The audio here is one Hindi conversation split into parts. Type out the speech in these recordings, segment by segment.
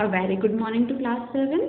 A very good morning to class 7।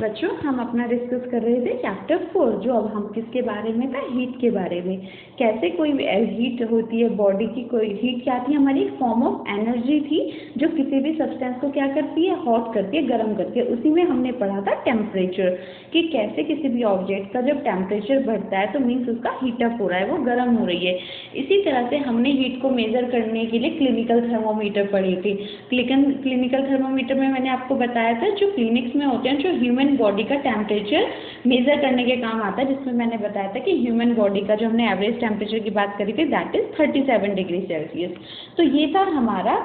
बच्चों, हम अपना डिस्कस कर रहे थे चैप्टर 4, जो अब हम किसके बारे में था, हीट के बारे में। कैसे कोई हीट होती है बॉडी की, कोई हीट क्या थी, हमारी एक फॉर्म ऑफ एनर्जी थी जो किसी भी सब्सटेंस को क्या करती है, हॉट करती है, गर्म करती है। उसी में हमने पढ़ा था टेम्परेचर, कि कैसे किसी भी ऑब्जेक्ट का जब टेम्परेचर बढ़ता है तो मीन्स उसका हीटअप हो रहा है, वो गर्म हो रही है। इसी तरह से हमने हीट को मेजर करने के लिए क्लिनिकल थर्मोमीटर पढ़ी थी। क्लिनिकल थर्मोमीटर में मैंने आपको बताया था जो क्लिनिक्स में होते हैं, जो ह्यूमन बॉडी का टेम्परेचर मेजर करने के काम आता है, जिसमें मैंने बताया था कि ह्यूमन बॉडी का जो हमने एवरेज टेम्परेचर की बात करी थी दैट इज 37 डिग्री सेल्सियस। तो ये था हमारा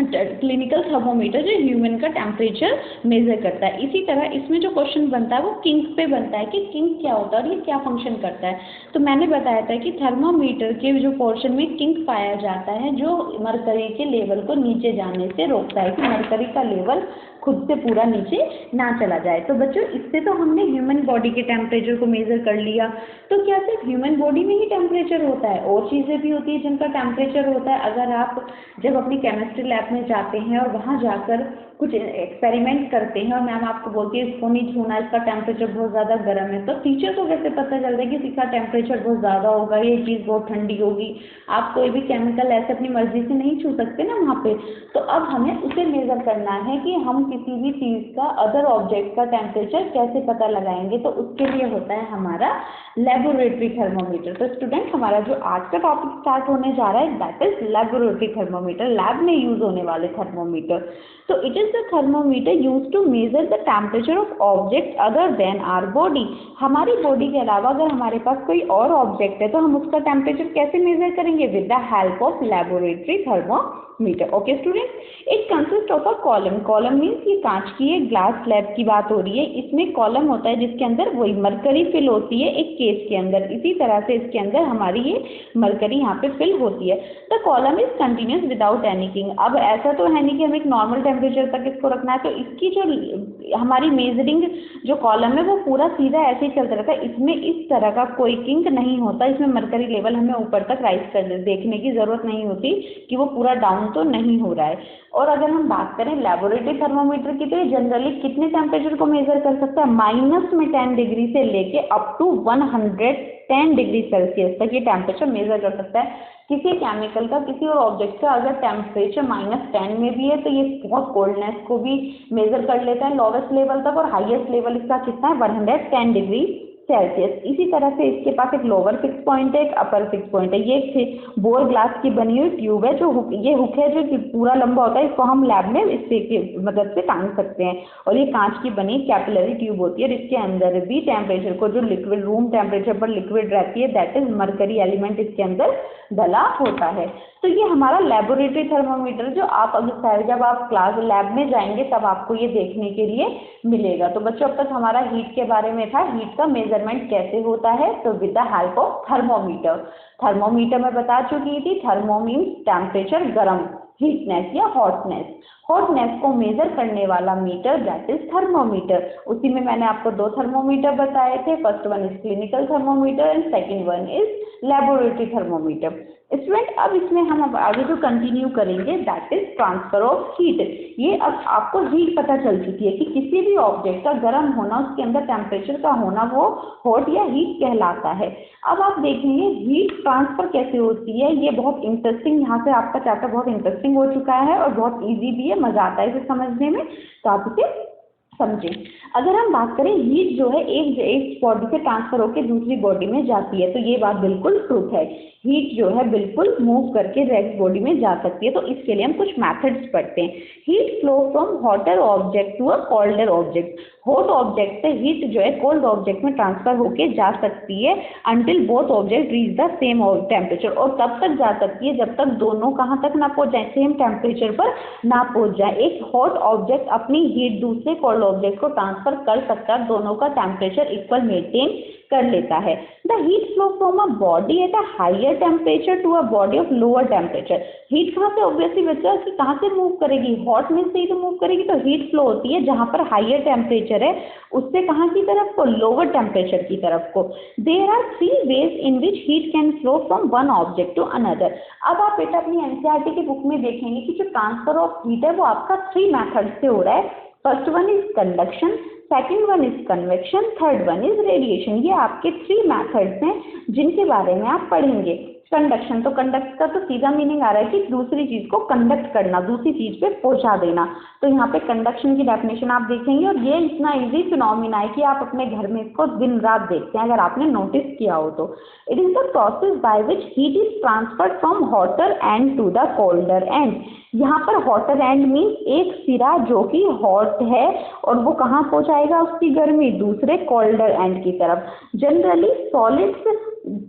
क्लिनिकल थर्मोमीटर जो ह्यूमन का टेम्परेचर मेजर करता है। इसी तरह इसमें जो क्वेश्चन बनता है वो किंक पे बनता है कि किंक क्या होता है और ये क्या फंक्शन करता है। तो मैंने बताया था कि थर्मोमीटर के जो पोर्शन में किंक पाया जाता है, जो मरकरी के लेवल को नीचे जाने से रोकता है, कि मरकरी का लेवल खुद से पूरा नीचे ना चला जाए। तो बच्चों, इससे तो हमने ह्यूमन बॉडी के टेम्परेचर को मेजर कर लिया। तो क्या सिर्फ ह्यूमन बॉडी में ही टेम्परेचर होता है? और चीज़ें भी होती है जिनका टेम्परेचर होता है। अगर आप जब अपनी केमिस्ट्री लैब में जाते हैं और वहाँ जाकर कुछ एक्सपेरिमेंट करते हैं और मैम आपको बोलती है इसको नहीं छूना, इसका टेम्परेचर बहुत ज़्यादा गर्म है, तो टीचर को कैसे पता चलता है कि इसका टेम्परेचर बहुत ज़्यादा होगा, ये चीज़ बहुत ठंडी होगी? आप कोई भी केमिकल ऐसे अपनी मर्जी से नहीं छू सकते ना वहाँ पे। तो अब हमें उसे मेजर करना है कि हम किसी भी चीज़ का, अदर ऑब्जेक्ट का टेम्परेचर कैसे पता लगाएंगे। तो उसके लिए होता है हमारा लेबोरेटरी थर्मोमीटर। तो स्टूडेंट, हमारा जो आज का टॉपिक स्टार्ट होने जा रहा है that is laboratory thermometer, lab में यूज होने वाले थर्मोमीटर। तो it is the thermometer use to measure the temperature of object other than our body. हमारी बॉडी के अलावा अगर हमारे पास कोई और ऑब्जेक्ट है तो हम उसका टेम्परेचर कैसे मेजर करेंगे? With the help of laboratory thermometer. Okay student, it consist of a column. Column means ये कांच की एक ग्लास स्लैब की बात हो रही है। इसमें कॉलम होता है जिसके अंदर वही मरकरी फिल होती है एक केस के अंदर। इसी तरह से इसके अंदर हमारी ये मरकरी यहाँ पे फिल होती है। The column is continuous without any king. अब ऐसा तो है नहीं कि हमें एक नॉर्मल टेम्परेचर तक इसको रखना है, तो इसकी जो हमारी मेजरिंग जो कॉलम है वो पूरा सीधा ऐसे ही चलता रहता है। इसमें इस तरह का कोई किंक नहीं होता। इसमें मरकरी लेवल हमें ऊपर तक राइज कर देखने की जरूरत नहीं होती कि वो पूरा डाउन तो नहीं हो रहा है। और अगर हम बात करें लेबोरेटरी थर्मोमीटर की, तो ये जनरली कितने टेम्परेचर को मेजर कर सकता है? माइनस में 10 डिग्री से लेके अप टू 110 डिग्री सेल्सियस तक ये टेम्परेचर मेजर कर सकता है। किसी केमिकल का, किसी और ऑब्जेक्ट का अगर टेम्परेचर -10 में भी है तो ये बहुत कोल्डनेस को भी मेजर कर लेता है लोवेस्ट लेवल तक, और हाईएस्ट लेवल इसका कितना है? 110 डिग्री सेल्सियस। इसी तरह से इसके पास एक लोअर फिक्स पॉइंट है, एक अपर फिक्स पॉइंट है। ये बोर ग्लास की बनी हुई ट्यूब है, जो ये हुक है जो पूरा लंबा होता है, इसको हम लैब में इससे की मदद से टांग सकते हैं। और ये कांच की बनी कैपिलरी ट्यूब होती है, और इसके अंदर भी टेम्परेचर को, जो लिक्विड रूम टेम्परेचर पर लिक्विड रहती है दैट इज मरकरी एलिमेंट, इसके अंदर डला होता है। तो ये हमारा लेबोरेटरी थर्मोमीटर, जो आप अगर जब आप क्लास लैब में जाएंगे तब आपको ये देखने के लिए मिलेगा। तो बच्चों, अब तक हमारा हीट के बारे में था, हीट का मेजरमेंट कैसे होता है, तो with the help of thermometer. Thermometer में बता चुकी थी, थर्मो मीन्स टेम्परेचर, गर्म, हीटनेस या हॉटनेस। हॉटनेस को मेजर करने वाला मीटर दैट इज थर्मोमीटर। उसी में मैंने आपको दो थर्मोमीटर बताए थे, first one is clinical thermometer and second one is laboratory thermometer. Student, अब इसमें हम अब आगे जो कंटिन्यू करेंगे that is transfer of heat. ये अब आपको हीट पता चल चुकी है कि किसी भी ऑब्जेक्ट का गर्म होना, उसके अंदर टेम्परेचर का होना, वो हॉट या हीट कहलाता है। अब आप देखेंगे हीट ट्रांसफर कैसे होती है। ये बहुत इंटरेस्टिंग, यहाँ से आपका चैप्टर बहुत इंटरेस्टिंग हो चुका है और बहुत ईजी भी है, मजा आता है इसे समझने में, तो आप इसे समझें। अगर हम बात करें, हीट जो है एक बॉडी से ट्रांसफर होकर दूसरी बॉडी में जाती है, तो ये बात बिल्कुल ट्रूथ है। हीट जो है बिल्कुल मूव करके नेक्स्ट बॉडी में जा सकती है। तो इसके लिए हम कुछ मेथड्स पढ़ते हैं। Heat flow from hotter object to a colder object. Hot object से हीट जो है कोल्ड ऑब्जेक्ट में ट्रांसफर होके जा सकती है until both object reach the same temperature. और तब तक जा सकती है जब तक दोनों कहाँ तक ना पहुंच जाए, सेम टेम्परेचर पर ना पहुंच जाए। एक हॉट ऑब्जेक्ट अपनी हीट दूसरे कोल्ड ऑब्जेक्ट को ट्रांसफर कर सकता है, दोनों का टेम्परेचर इक्वल मेंटेन कर लेता है। The heat flow from a body at a higher temperature to a body of lower temperature. Heat कहाँ से, ऑब्वियसली बच्चा, कि कहाँ से मूव करेगी? हॉट में से ही तो मूव करेगी। तो हीट फ्लो होती है जहाँ पर हायर टेम्परेचर है उससे कहाँ की तरफ को? लोअर टेम्परेचर की तरफ को। There are 3 ways in which heat can flow from one object to another. अब आप बेटा अपनी एनसीईआरटी की बुक में देखेंगे कि जो ट्रांसफर ऑफ हीट है वो आपका 3 मेथड से हो रहा है। First one is conduction, second one is convection, third one is radiation. ये आपके 3 मेथड्स हैं जिनके बारे में आप पढ़ेंगे। कंडक्शन, तो कंडक्ट का तो सीधा मीनिंग आ रहा है कि दूसरी चीज को कंडक्ट करना, दूसरी चीज पे पहुंचा देना। तो यहाँ पे कंडक्शन की डेफिनेशन आप देखेंगे और ये इतना इजी फिनोमिना है कि आप अपने घर में इसको दिन रात देखते हैं, अगर आपने नोटिस किया हो तो। It is the process by which heat is transferred from hotter end to the colder end. यहाँ पर हॉटर एंड मीन्स एक सिरा जो कि हॉट है और वो कहाँ पहुंचाएगा उसकी गर्मी, दूसरे कोल्डर एंड की तरफ। Generally solids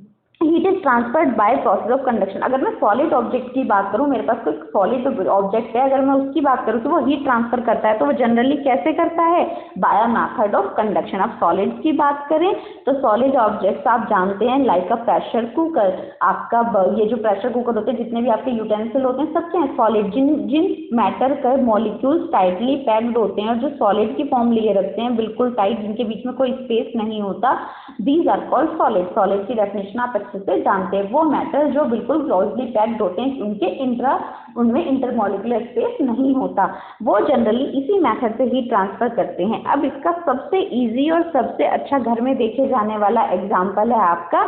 heat is transferred by process of conduction. अगर मैं सॉलिड ऑब्जेक्ट की बात करूं, मेरे पास कोई सॉलिड ऑब्जेक्ट है, अगर मैं उसकी बात करूं तो वो हीट ट्रांसफर करता है, तो वो जनरली कैसे करता है, बाय मेथड ऑफ कंडक्शन। अब सॉलिड्स की बात करें तो सॉलिड ऑब्जेक्ट्स आप जानते हैं लाइक अ प्रेशर कुकर। आपका ये जो प्रेशर कुकर होते हैं, जितने भी आपके यूटेंसिल होते हैं, सब क्या है, सॉलिड। जिन मैटर के मॉलिक्यूल्स टाइटली पैक्ड होते हैं और जो सॉलिड की फॉर्म लिए रखते हैं बिल्कुल टाइट, जिनके बीच में कोई स्पेस नहीं होता, these are called solid. Solid की डेफिनेशन आप से जानते हैं, वो मैटर जो बिल्कुल क्लोजली पैक्ड होते हैं, उनमें इंटरमॉलिक्यूलर स्पेस नहीं होता, वो जनरली इसी मेथड से हीट ट्रांसफर करते हैं। अब इसका सबसे इजी और सबसे अच्छा घर में देखे जाने वाला एग्जांपल है आपका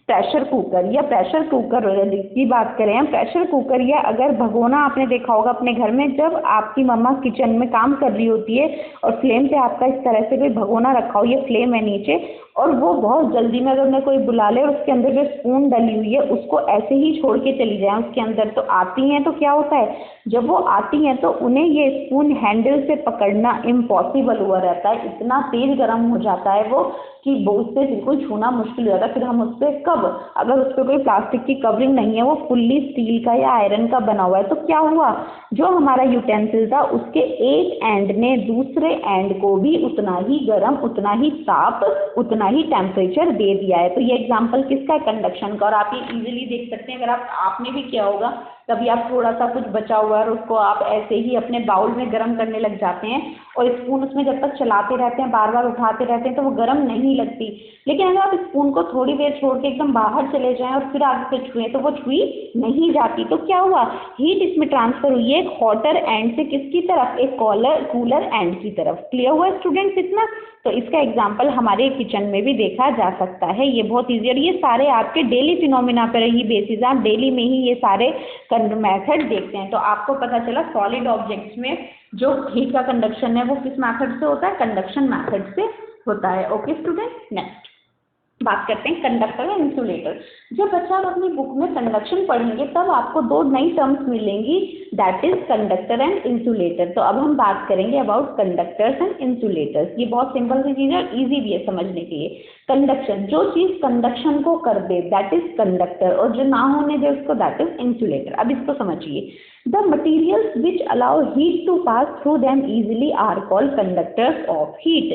प्रेशर कुकर या प्रेशर कुकर की बात करें। प्रेशर कुकर या अगर भगोना आपने देखा होगा अपने घर में, जब आपकी मम्मा किचन में काम कर रही होती है और फ्लेम पे आपका इस तरह से कोई भगोना रखा हो, ये फ्लेम है नीचे, और वो बहुत जल्दी में अगर उन्हें कोई बुला ले और उसके अंदर जो स्पून डली हुई है उसको ऐसे ही छोड़ के चली जाए उसके अंदर, तो आती हैं तो क्या होता है, जब वो आती हैं तो उन्हें ये स्पून हैंडल से पकड़ना इम्पॉसिबल हुआ रहता है। इतना तेज गर्म हो जाता है वो कि वो उससे बिल्कुल छूना मुश्किल हो जाता है। फिर हम उस पर कब, अगर उस पर कोई प्लास्टिक की कवरिंग नहीं है, वो फुल्ली स्टील का या आयरन का बना हुआ है, तो क्या हुआ, जो हमारा यूटेंसिल था उसके एक एंड ने दूसरे एंड को भी उतना ही गर्म, उतना ही ताप, उतना ही टेम्परेचर दे दिया है। तो ये एग्जांपल किसका है, कंडक्शन का। और आप ये इजीली देख सकते हैं, अगर आपने भी किया होगा कभी, आप थोड़ा सा कुछ बचा हुआ है और उसको आप ऐसे ही अपने बाउल में गर्म करने लग जाते हैं और स्पून उसमें जब तक चलाते रहते हैं, बार बार उठाते रहते हैं, तो वो गर्म नहीं लगती। लेकिन अगर आप स्पून को थोड़ी देर छोड़ के एकदम बाहर चले जाएं और फिर आगे से छुएं तो वो छुई नहीं जाती। तो क्या हुआ, हीट इसमें ट्रांसफर हुई है एक हॉटर एंड से किसकी तरफ, एक कूलर एंड की तरफ। क्लियर हुआ स्टूडेंट्स इतना। तो इसका एग्जाम्पल हमारे किचन में भी देखा जा सकता है। ये बहुत ईजी, और ये सारे आपके डेली फिनोमिना पर ही बेसिस, आप डेली में ही ये सारे मेथड देखते हैं। तो आपको पता चला सॉलिड ऑब्जेक्ट्स में जो हीट का कंडक्शन है वो किस मेथड से होता है, कंडक्शन मेथड से होता है। ओके स्टूडेंट, नेक्स्ट बात करते हैं कंडक्टर और इंसुलेटर। जब बच्चा आप अपनी बुक में कंडक्शन पढ़ेंगे तब आपको 2 नई टर्म्स मिलेंगी, that is conductor and insulator. तो अब हम बात करेंगे अबाउट कंडक्टर्स एंड इंसुलेटर्स। ये बहुत सिंपल सी चीज़ है, इजी भी है समझने के लिए। कंडक्शन, जो चीज़ कंडक्शन को कर दे दैट इज कंडक्टर, और जो ना होने दे उसको दैट इज इंसुलेटर। अब इसको समझिए, the materials which allow heat to pass through them easily are called conductors of heat.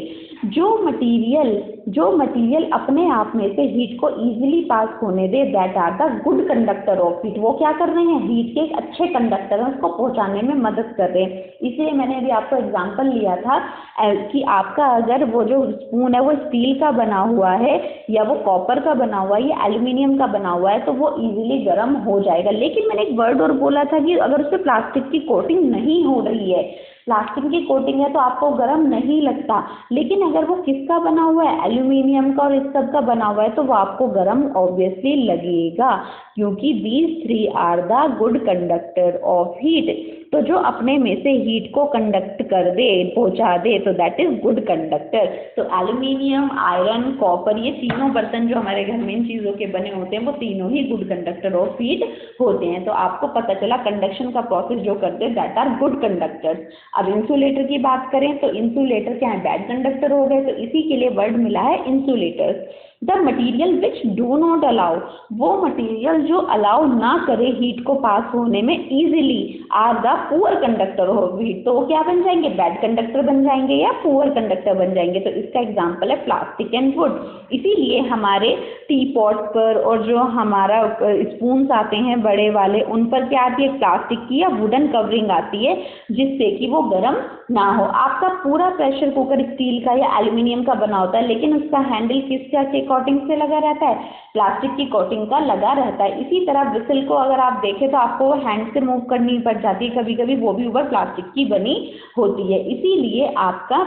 जो मटीरियल अपने आप में से हीट को इजीली पास होने दे that are the good conductor of heat. वो क्या कर रहे हैं, हीट के एक अच्छे कंडक्टर हैं, उसको पहुंचाने में मदद कर रहे हैं। इसलिए मैंने अभी आपको एग्जांपल लिया था कि आपका अगर वो जो स्पून है वो स्टील का बना हुआ है या वो कॉपर का बना हुआ है या एल्यूमिनियम का बना हुआ है तो वो इजीली गर्म हो जाएगा। लेकिन मैंने एक वर्ड और बोला था कि अगर उस पर प्लास्टिक की कोटिंग नहीं हो रही है, प्लास्टिक की कोटिंग है तो आपको गर्म नहीं लगता। लेकिन अगर वो किसका बना हुआ है, एल्यूमिनियम का और इस सब का बना हुआ है, तो वो आपको गर्म ऑब्वियसली लगेगा, क्योंकि these 3 are the good conductor of heat. तो जो अपने में से हीट को कंडक्ट कर दे, पहुंचा दे, तो दैट इज गुड कंडक्टर। तो एल्यूमिनियम, आयरन, कॉपर, ये तीनों बर्तन जो हमारे घर में इन चीज़ों के बने होते हैं वो तीनों ही गुड कंडक्टर ऑफ हीट होते हैं। तो आपको पता चला कंडक्शन का प्रोसेस जो करते हैं दैट आर गुड कंडक्टर्स। अब इंसुलेटर की बात करें तो इंसुलेटर क्या है, बैड कंडक्टर हो गए, तो इसी के लिए वर्ड मिला है insulators. The material which do not allow, वो मटीरियल जो अलाउ ना करे हीट को पास होने में easily, are the poor conductor of heat. तो वो क्या बन जाएंगे, बैड कंडक्टर बन जाएंगे या पुअर कंडक्टर बन जाएंगे। तो इसका एग्जाम्पल है प्लास्टिक एंड वुड। इसीलिए हमारे टी पॉट पर और जो हमारा स्पून्स आते हैं बड़े वाले, उन पर क्या आती है, प्लास्टिक की या वुडन कवरिंग आती है, जिससे कि वो गर्म ना हो। आपका पूरा प्रेशर कुकर स्टील का या एल्यूमिनियम का बना होता है, लेकिन उसका हैंडल किस क्या के कोटिंग से लगा रहता है, प्लास्टिक की कोटिंग का लगा रहता है। इसी तरह विसल को अगर आप देखें तो आपको हैंड से मूव करनी पड़ जाती है कभी कभी, वो भी ऊपर प्लास्टिक की बनी होती है। इसीलिए आपका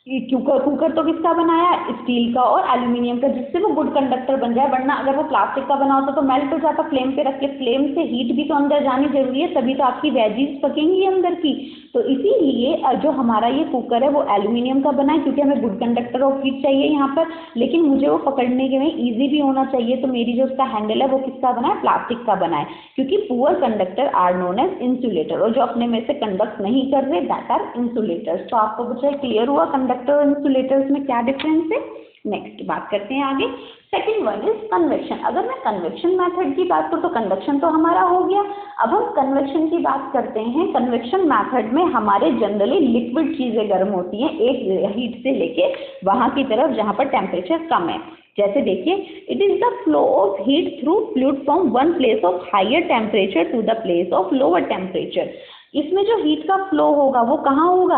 कुकर तो किसका बनाया, स्टील का और एल्यूमिनियम का, जिससे वो गुड कंडक्टर बन जाए। वरना अगर वो प्लास्टिक का बना होता तो मेल्ट हो जाता। फ्लेम पे रख के, फ्लेम से हीट भी तो अंदर जानी जरूरी है, तभी तो आपकी वेजीज पकेंगी अंदर की। तो इसीलिए जो हमारा ये कुकर है वो एल्यूमिनियम का बना है, क्योंकि हमें गुड कंडक्टर ऑफ हीट चाहिए यहाँ पर, लेकिन मुझे वो पकड़ने के में ईजी भी होना चाहिए। तो मेरी जो उसका हैंडल है वो किसका बना है, प्लास्टिक का बना है, क्योंकि poor conductor are known as insulator, और जो अपने में से कंडक्ट नहीं कर रहे दैट आर इंसुलेटर्स। तो आपको बच्चा क्लियर हुआ कंडक्टर और इंसुलेटर्स में क्या डिफरेंस है। नेक्स्ट बात करते हैं आगे। Second one is convection. अगर मैं कन्वेक्शन मेथड की बात करूँ तो कंडक्शन तो हमारा हो गया। अब हम कन्वेक्शन की बात करते हैं। कन्वेक्शन मेथड में हमारे जनरली लिक्विड चीजें गर्म होती हैं एक हीट से लेके वहां की तरफ जहां पर टेम्परेचर कम है। जैसे देखिए, it is the flow of heat through fluid from one place of higher temperature to the place of lower temperature. इसमें जो हीट का फ्लो होगा वो कहाँ होगा,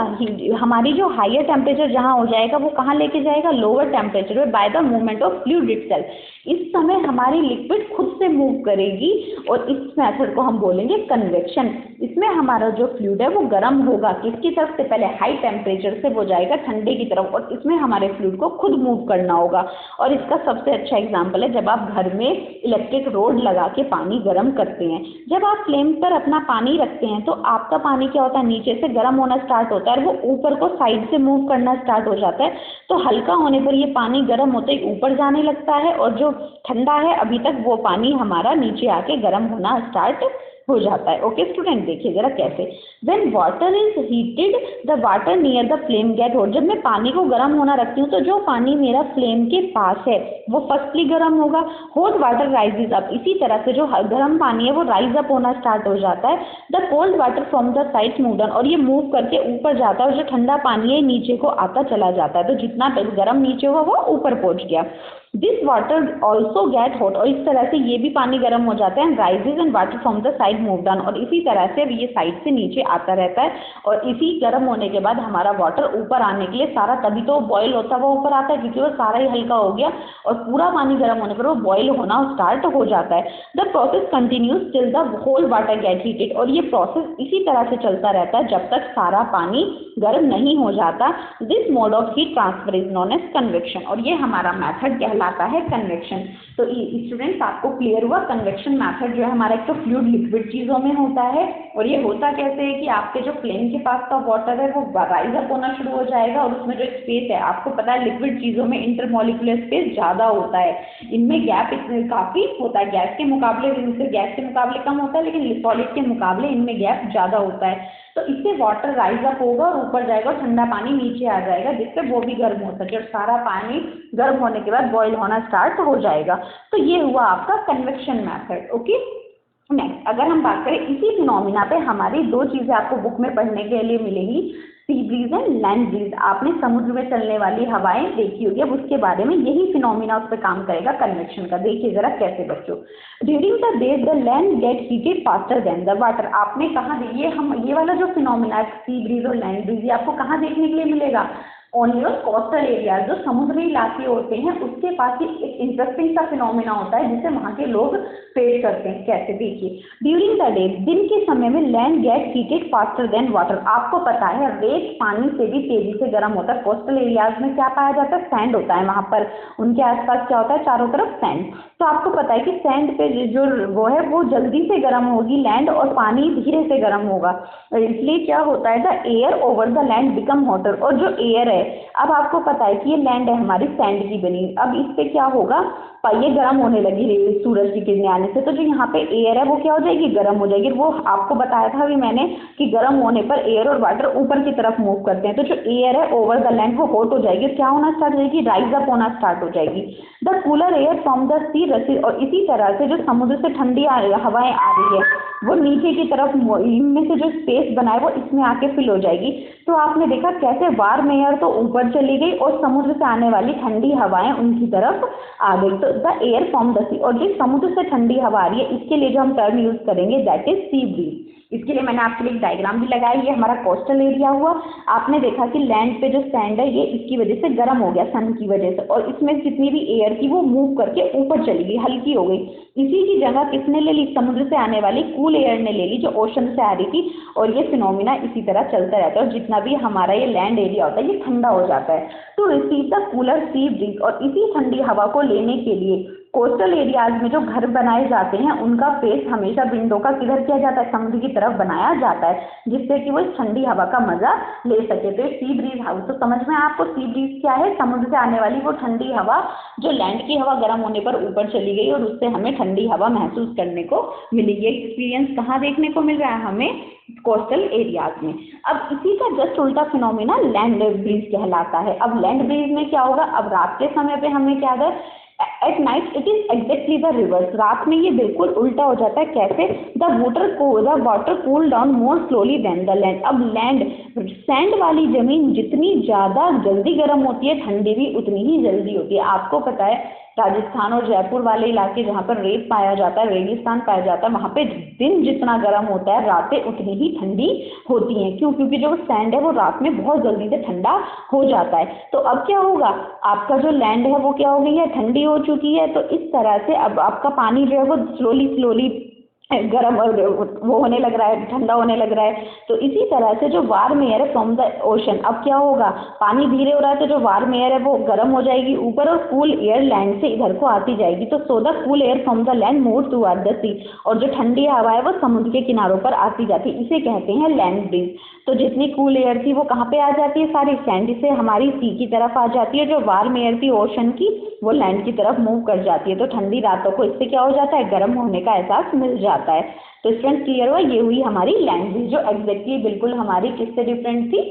हमारी जो हायर टेम्परेचर जहाँ हो जाएगा वो कहाँ लेके जाएगा, लोअर टेम्परेचर में, by the movement of fluid itself. इस समय हमारी लिक्विड खुद से मूव करेगी और इस मेथड को हम बोलेंगे कन्वेक्शन। इसमें हमारा जो फ्लूइड है वो गर्म होगा, किसकी तरफ से, पहले हाई टेम्परेचर से वो जाएगा ठंडे की तरफ, और इसमें हमारे फ्लूइड को खुद मूव करना होगा। और इसका सबसे अच्छा एग्जाम्पल है जब आप घर में इलेक्ट्रिक रोड लगा के पानी गर्म करते हैं। जब आप फ्लेम पर अपना पानी रखते हैं तो आपका पानी क्या होता है, नीचे से गर्म होना स्टार्ट होता है और वो ऊपर को साइड से मूव करना स्टार्ट हो जाता है। तो हल्का होने पर ये पानी गर्म होते ही ऊपर जाने लगता है, और जो ठंडा है अभी तक वो पानी हमारा नीचे आके गर्म होना स्टार्ट हो जाता है। ओके स्टूडेंट, देखिए जरा कैसे। When water is heated the water near the flame get hot. जब मैं पानी को गर्म होना रखती हूँ तो जो पानी मेरा फ्लेम के पास है वो फर्स्टली गर्म होगा। Hot water rises up. इसी तरह से जो गर्म पानी है वो राइज अप होना स्टार्ट हो जाता है। The cold water from the sides move down. और ये मूव करके ऊपर जाता है, और जो ठंडा पानी है नीचे को आता चला जाता है। तो जितना गर्म नीचे हुआ वो ऊपर पहुंच गया। This water also get hot. और इस तरह से ये भी पानी गर्म हो जाता है। Rises and water from the side move down. और इसी तरह से ये साइड से नीचे आता रहता है, और इसी गर्म होने के बाद हमारा वाटर ऊपर आने के लिए सारा, तभी तो बॉयल होता हुआ ऊपर आता है, क्योंकि वो सारा ही हल्का हो गया और पूरा पानी गर्म होने पर वो बॉयल होना स्टार्ट हो जाता है। The process continues till the whole water get heated. और ये प्रोसेस इसी तरह से चलता रहता है जब तक सारा पानी गर्म नहीं हो जाता। This mode of heat transfer is known as convection. और ये हमारा मेथड कहलाता है कन्वेक्शन। तो स्टूडेंट्स आपको क्लियर हुआ कन्वेक्शन मेथड जो है हमारा एक तो फ्लूइड लिक्विड चीजों में होता है, और ये होता कैसे है कि आपके जो फ्लेम के पास का वाटर है वो राइज अप होना शुरू हो जाएगा, और उसमें जो स्पेस है, आपको पता है लिक्विड चीजों में इंटरमॉलिक्यूलर स्पेस ज्यादा होता है, इनमें गैप काफी होता है, गैस के मुकाबले कम होता है, लेकिन सॉलिड के मुकाबले इनमें गैप ज्यादा होता है। तो इससे वाटर राइज अप होगा और ऊपर जाएगा और ठंडा पानी नीचे आ जाएगा, जिससे वो भी गर्म हो सके, और सारा पानी गर्म होने के बाद बॉईल होना स्टार्ट हो जाएगा। तो ये हुआ आपका कन्वेक्शन मेथड। ओके, नेक्स्ट अगर हम बात करें इसी फिनोमिना पे, हमारी दो चीजें आपको बुक में पढ़ने के लिए मिलेंगी, sea breeze and land breeze. आपने समुद्र में चलने वाली हवाएं देखी होगी, अब उसके बारे में यही फिनोमिना उस पर काम करेगा कन्वेक्शन का। देखिए जरा कैसे बच्चों। During the day the land gate heated faster than the water. आपने कहा ये वाला जो फिनोमिना सी ब्रीज और लैंड ब्रीज, ये आपको कहाँ देखने के लिए मिलेगा, ओनली ऑन कोस्टल एरिया, जो समुद्री इलाके होते हैं उसके पास ही एक इंटरेस्टिंग सा फिनोमिना होता है जिसे वहां के लोग फेस करते हैं। कैसे, देखिए। ड्यूरिंग द डे, दिन के समय में land gate heated faster than water. आपको पता है रेत पानी से भी तेजी से गर्म होता है। कोस्टल एरियाज में क्या पाया जाता है, सैंड होता है, वहां पर उनके आसपास क्या होता है, चारों तरफ सैंड। तो आपको पता है कि सैंड पे जो वो है वो जल्दी से गर्म होगी लैंड, और पानी धीरे से गर्म होगा। इसलिए क्या होता है, the air over the land become hotter. और जो एयर है, अब आपको पता है कि ये लैंड है हमारी सैंड की बनी, अब इस पे क्या होगा, ये गर्म होने लगी सूरज की किरणें आने से, तो जो यहाँ पे एयर है वो क्या हो जाएगी, गर्म हो जाएगी। वो आपको बताया था अभी मैंने कि गर्म होने पर एयर और वाटर ऊपर की तरफ मूव करते हैं, तो जो एयर है ओवर द लैंड वो हॉट हो जाएगी, क्या होना स्टार्ट हो जाएगी, राइज अप होना स्टार्ट हो जाएगी। The cooler air from the sea रसी। और इसी तरह से जो समुद्र से ठंडी हवाएं आ रही है वो नीचे की तरफ, इनमें से जो स्पेस बना है वो इसमें आके फिल हो जाएगी। तो आपने देखा कैसे वार्म एयर तो ऊपर चली गई और समुद्र से आने वाली ठंडी हवाएं उनकी तरफ आ गई। तो the air from the sea, और जिस समुद्र से ठंडी हवा आ रही है इसके लिए जो हम टर्म यूज करेंगे दैट इज सी ब्रीज। इसके लिए मैंने आपके लिए एक डायग्राम भी लगाया। ये हमारा कोस्टल एरिया हुआ। आपने देखा कि लैंड पे जो सैंड है ये इसकी वजह से गर्म हो गया सन की वजह से, और इसमें जितनी भी एयर थी वो मूव करके ऊपर चली गई, हल्की हो गई। इसी की जगह किसने ले ली? समुद्र से आने वाली कूल एयर ने ले ली जो ओशन से आ रही थी, और ये फिनोमिना इसी तरह चलता रहता है, और जितना भी हमारा ये लैंड एरिया होता है ये ठंडा हो जाता है। तो receive the cooler C breeze, और इसी ठंडी हवा को लेने के लिए कोस्टल एरियाज में जो घर बनाए जाते हैं उनका फेस हमेशा विंडो का किधर किया जाता है? समुद्र की तरफ बनाया जाता है, जिससे कि वो इस ठंडी हवा का मजा ले सके। तो सी ब्रीज हाउस, तो समझ में आपको सी ब्रीज क्या है? समुद्र से आने वाली वो ठंडी हवा जो लैंड की हवा गर्म होने पर ऊपर चली गई और उससे हमें ठंडी हवा महसूस करने को मिली। ये एक्सपीरियंस कहाँ देखने को मिल रहा है? हमें कोस्टल एरियाज में। अब इसी का जस्ट उल्टा फिनोमिना लैंड ब्रीज कहलाता है। अब लैंड ब्रीज में क्या होगा? अब रात के समय पे हमें क्या है? At night it is exactly the reverse. रात में ये बिल्कुल उल्टा हो जाता है। कैसे? The water cool down more slowly than the land. अब लैंड सैंड वाली जमीन जितनी ज्यादा जल्दी गर्म होती है, ठंडी भी उतनी ही जल्दी होती है। आपको पता है राजस्थान और जयपुर वाले इलाके जहाँ पर रेत पाया जाता है, रेगिस्तान पाया जाता है, वहाँ पे दिन जितना गर्म होता है रातें उतनी ही ठंडी होती हैं। क्यों? क्योंकि जो सैंड है वो रात में बहुत जल्दी से ठंडा हो जाता है। तो अब क्या होगा? आपका जो लैंड है वो क्या हो गई है? ठंडी हो चुकी है। तो इस तरह से अब आपका पानी जो है वो स्लोली गर्म और वो होने लग रहा है, ठंडा होने लग रहा है। तो इसी तरह से जो वार्म एयर है फ्रॉम द ओशन, अब क्या होगा? पानी धीरे हो रहा है तो जो वार्म एयर है वो गर्म हो जाएगी ऊपर, और कूल एयर लैंड से इधर को आती जाएगी। तो so the cool air from the land move toward the sea, और जो ठंडी हवा है वो समुद्र के किनारों पर आती जाती है। इसे कहते हैं लैंड ब्रीज। तो जितनी कूल एयर थी वो कहाँ पे आ जाती है? सारी सैंड से हमारी सी की तरफ आ जाती है। जो वार्म एयर थी ओशन की वो लैंड की तरफ मूव कर जाती है। तो ठंडी रातों को इससे क्या हो जाता है? गर्म होने का एहसास मिल जाता है। तो स्टूडेंट क्लियर हुआ? ये हुई हमारी लैंड ब्रीज, जो एग्जैक्टली बिल्कुल हमारी किससे डिफरेंट थी?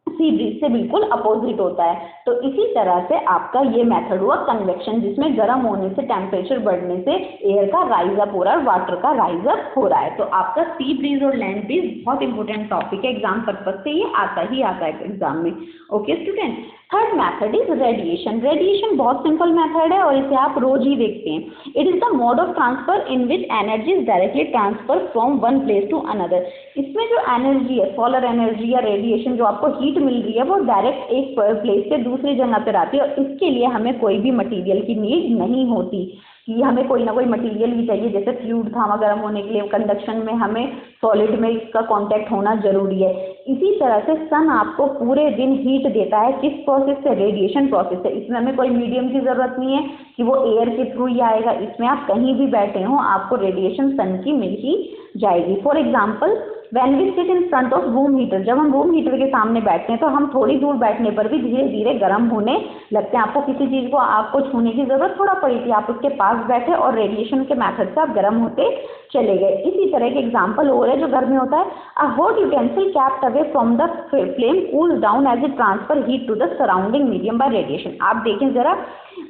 सी ब्रीज से बिल्कुल अपोजिट होता है। तो इसी तरह से आपका ये मेथड हुआ कन्वेक्शन, जिसमें गर्म होने से, टेम्परेचर बढ़ने से एयर का राइज अप हो रहा है, वाटर का राइज अप हो रहा है। तो आपका सी ब्रीज और लैंड ब्रीज बहुत इंपॉर्टेंट टॉपिक है, एग्जाम पर्पज से ये आता है एग्जाम में। Okay student, third method is radiation. Radiation बहुत सिंपल मेथड है और इसे आप रोज ही देखते हैं। It is the mode of transfer in which energy is directly transferred from one place to another. इसमें जो एनर्जी है, सोलर एनर्जी या रेडिएशन जो आपको हीट मिल रही है, वो डायरेक्ट एक प्लेस से दूसरी जगह पर आती है, और इसके लिए हमें कोई भी मटेरियल की नीड नहीं होती कि हमें कोई ना कोई मटेरियल भी चाहिए। जैसे फ्लूइड था, गर्म होने के लिए कंडक्शन में हमें सॉलिड में इसका कांटेक्ट होना जरूरी है। इसी तरह से सन आपको पूरे दिन हीट देता है। किस प्रोसेस से? रेडिएशन प्रोसेस से। इसमें हमें कोई मीडियम की जरूरत नहीं है कि वो एयर के थ्रू ही आएगा। इसमें आप कहीं भी बैठे हो आपको रेडिएशन सन की मिल ही जाएगी। For example when we sit in front of room heater, जब हम रूम हीटर के सामने बैठते हैं तो हम थोड़ी दूर बैठने पर भी धीरे धीरे गर्म होने लगते हैं। आपको किसी चीज को आपको छूने की जरूरत थोड़ा पड़ी थी, आप उसके पास बैठे और रेडिएशन के मेथड से आप गर्म होते चले गए। इसी तरह के एग्जाम्पल और है जो घर में होता है। A hot utensil kept away from the flame cools down as it transfer heat to the surrounding medium by radiation। आप देखें जरा,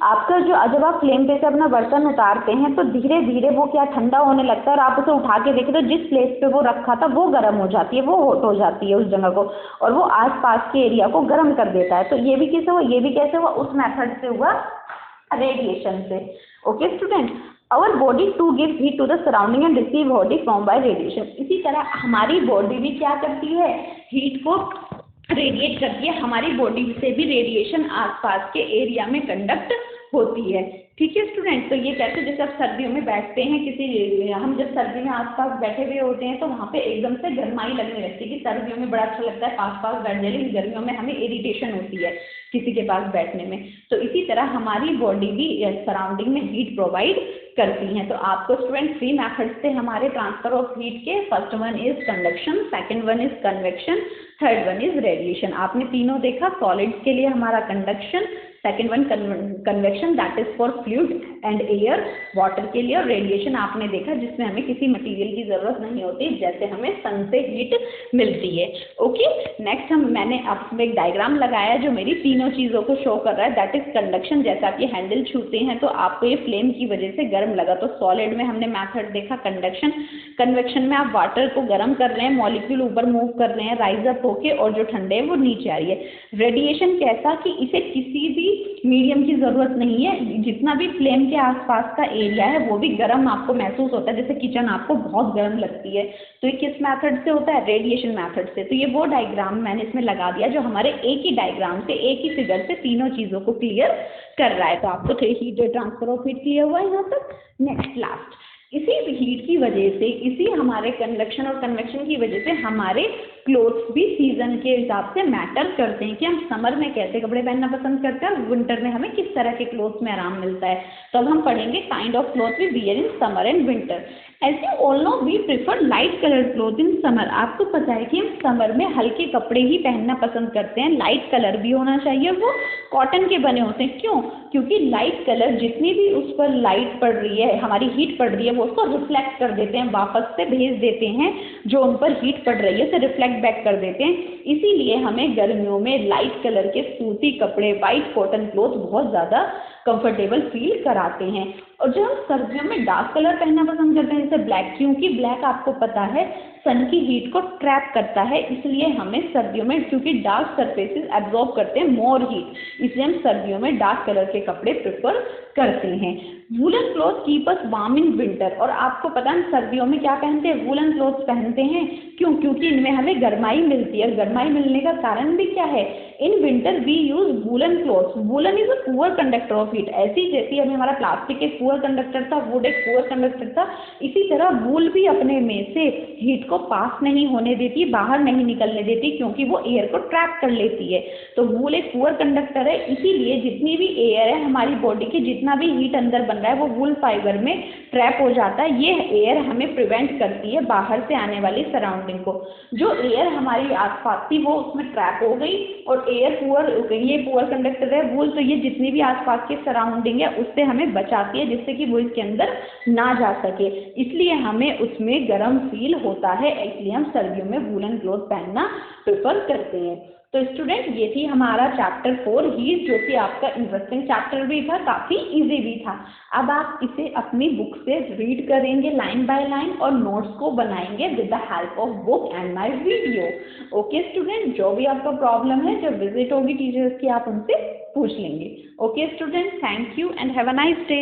आपका जो जब आप फ्लेम पे से अपना बर्तन उतारते हैं तो धीरे धीरे वो क्या ठंडा होने लगता है, और आप उसे उठा के देखते हो जिस प्लेस पे वो रखा था वो गर्म हो जाती है, वो हॉट हो जाती है उस जगह को, और वो आसपास के एरिया को गर्म कर देता है। तो ये भी कैसे हुआ? ये भी कैसे हुआ? उस मेथड से हुआ, रेडिएशन से। Okay student, our body to give heat to the surrounding and receive body from by radiation. इसी तरह हमारी बॉडी भी क्या करती है? हीट को रेडिएट करती है। हमारी बॉडी से भी रेडिएशन आसपास के एरिया में कंडक्ट होती है। ठीक है स्टूडेंट, तो ये कैसे? जैसे आप सर्दियों में बैठते हैं किसी, हम जब सर्दी में आसपास बैठे हुए होते हैं तो वहाँ पे एकदम से गर्माई लगने लगती है कि सर्दियों में बड़ा अच्छा लगता है पास बैठ जाए, लेकिन गर्मियों में हमें इरिटेशन होती है किसी के पास बैठने में। तो इसी तरह हमारी बॉडी भी सराउंडिंग में हीट प्रोवाइड करती हैं। तो आपको स्टूडेंट 3 मेथड्स थे हमारे ट्रांसफर ऑफ हीट के। First one is conduction, second one is convection, third one is radiation. आपने तीनों देखा। सॉलिड्स के लिए हमारा conduction, second one convection that is for fluid and air, water के लिए, और रेडिएशन आपने देखा जिसमें हमें किसी मटेरियल की जरूरत नहीं होती, जैसे हमें सन से हीट मिलती है। ओके, नेक्स्ट मैंने आपको एक डायग्राम लगाया जो मेरी 3 तीनों चीज़ों को शो कर रहा है, दैट इज कंडक्शन। जैसे आप ये हैंडल छूते हैं तो आपको ये फ्लेम की वजह से गर्म लगा, तो सॉलिड में हमने मैथड देखा कंडक्शन। कन्वेक्शन में आप वाटर को गर्म कर रहे हैं, मॉलिक्यूल ऊपर मूव कर रहे हैं राइज अप होके, और जो ठंडे है वो नीचे आ रही है। रेडिएशन कैसा कि इसे किसी भी मीडियम की जरूरत नहीं है, जितना भी फ्लेम के आसपास का एरिया है वो भी गर्म आपको महसूस होता है। जैसे किचन आपको बहुत गर्म लगती है, तो ये किस मेथड से होता है? रेडिएशन मेथड से। तो ये वो डायग्राम मैंने इसमें लगा दिया जो हमारे एक ही डायग्राम से, एक ही फिगर से तीनों चीजों को क्लियर कर रहा है। तो आपको heat transfer of heat clear हुआ है यहाँ तक। नेक्स्ट लास्ट, इसी हीट की वजह से, इसी हमारे कंडक्शन और कन्वेक्शन की वजह से हमारे क्लोथ्स भी सीजन के हिसाब से मैटर करते हैं कि हम समर में कैसे कपड़े पहनना पसंद करते हैं और विंटर में हमें किस तरह के क्लोथ्स में आराम मिलता है। तो अब हम पढ़ेंगे kind of cloth we wear in summer and winter. As you all know we prefer light colour cloth in summer. आपको पता है कि हम समर में हल्के कपड़े ही पहनना पसंद करते हैं, लाइट कलर भी होना चाहिए, वो कॉटन के बने होते हैं। क्यों? क्योंकि लाइट कलर जितनी भी उस पर लाइट पड़ रही है, हमारी हीट पड़ रही है, वो उसको रिफ्लेक्ट कर देते हैं, वापस से भेज देते हैं, जो उन पर हीट पड़ रही है उसे रिफ्लेक्ट बैक कर देते हैं। इसीलिए हमें गर्मियों में लाइट कलर के सूती कपड़े, वाइट कॉटन क्लोथ बहुत ज़्यादा कंफर्टेबल फील कराते हैं। और जब हम सर्दियों में डार्क कलर पहनना पसंद करते हैं, जैसे ब्लैक, क्योंकि ब्लैक आपको पता है सन की हीट को ट्रैप करता है, इसलिए हमें सर्दियों में, क्योंकि डार्क सरफेसेस एब्जॉर्ब करते हैं मोर हीट, इसलिए हम सर्दियों में डार्क कलर के कपड़े प्रेफर करते हैं। Woollen cloth keep us warm in winter. और आपको पता है सर्दियों में क्या पहनते हैं? वूलन क्लॉथ पहनते हैं। क्यों? क्योंकि इनमें हमें गर्माई मिलती है, और गर्माई मिलने का कारण भी क्या है? In winter we use woollen clothes. Woollen is a poor conductor of heat. ऐसी जैसी अभी हमारा प्लास्टिक एक पुअर कंडक्टर था, वुड एक पुअर कंडक्टर था, इसी तरह वूल भी अपने में से हीट को पास नहीं होने देती, बाहर नहीं निकलने देती, क्योंकि वो एयर को ट्रैप कर लेती है। तो वूल एक पुअर कंडक्टर है, इसीलिए जितनी भी एयर है हमारी बॉडी की, जितना भी हीट अंदर बन रहा है वो वूल फाइबर में ट्रैप हो जाता है। ये एयर हमें प्रिवेंट करती है बाहर से आने वाली सराउंडिंग को। जो एयर हमारी आसपास थी वो उसमें ट्रैप हो गई, और एयर पुअर हो गई, ये पुअर कंडक्टर है वूल, तो ये जितनी भी आसपास की सराउंडिंग है उससे हमें बचाती है, जिससे कि वो इसके अंदर ना जा सके। इसलिए हमें उसमें गर्म फील होता है, इसलिए हम सर्दियों में वूलन क्लॉथ पहनना प्रेफर करते हैं। तो स्टूडेंट, ये थी हमारा चैप्टर 4 हीट, जो कि आपका इंटरेस्टिंग चैप्टर भी था, काफ़ी इजी भी था। अब आप इसे अपनी बुक से रीड करेंगे लाइन बाय लाइन, और नोट्स को बनाएंगे with the help of book and my video. Okay student, जो भी आपका प्रॉब्लम है, जब विजिट होगी टीचर्स की, आप उनसे पूछ लेंगे। Okay student, thank you and have a nice day.